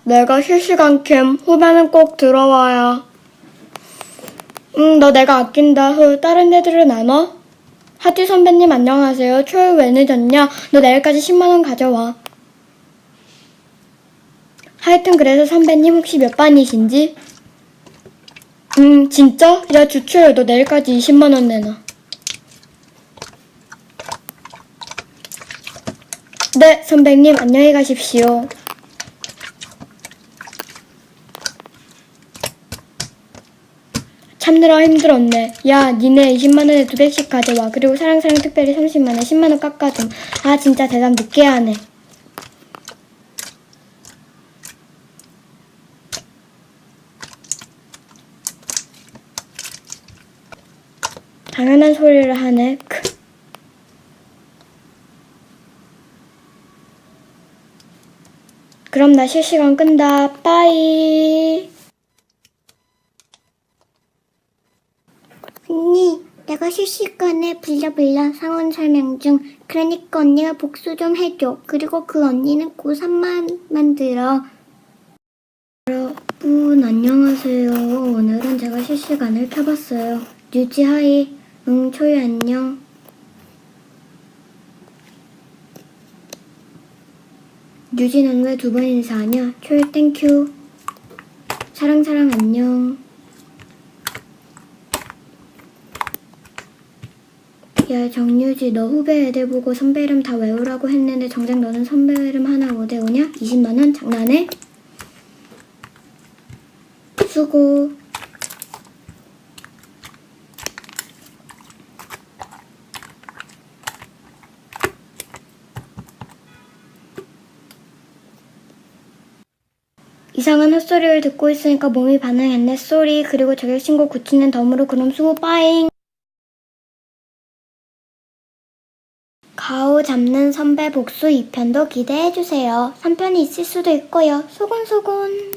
내가 실시간 캠. 후배는 꼭 들어와야. 너 내가 아낀다. 다른 애들은 안 와? 하티 선배님 안녕하세요. 초유 왜 늦었냐? 너 내일까지 10만원 가져와. 하여튼 그래서 선배님 혹시 몇 반이신지? 진짜? 야 주초유 너 내일까지 20만원 내놔. 네 선배님 안녕히 가십시오. 참느라 힘들었네. 야 니네 20만원에 200씩 가져와. 그리고 사랑사랑 특별히 30만원 10만원 깎아줌. 아 진짜 대답 늦게 하네. 당연한 소리를 하네. 그럼 나 실시간 끈다. 빠이. 언니, 내가 실시간에 불려 상황 설명 중. 그러니까 언니가 복수 좀 해줘. 그리고 그 언니는 고3만 만들어. 여러분 안녕하세요. 오늘은 제가 실시간을 켜봤어요. 유지 하이. 초유 안녕. 유지는 왜 2번 인사하냐? 초유 땡큐. 사랑사랑 안녕. 야 정유지 너 후배 애들 보고 선배 이름 다 외우라고 했는데 정작 너는 선배 이름 하나 못 외우냐? 20만원? 장난해? 수고. 이상한 헛소리를 듣고 있으니까 몸이 반응했네. 쏘리. 그리고 저격신고 고치는 덤으로 그럼 수고 빠잉. 가오 잡는 선배 복수 2편도 기대해주세요. 3편이 있을 수도 있고요. 소곤소곤.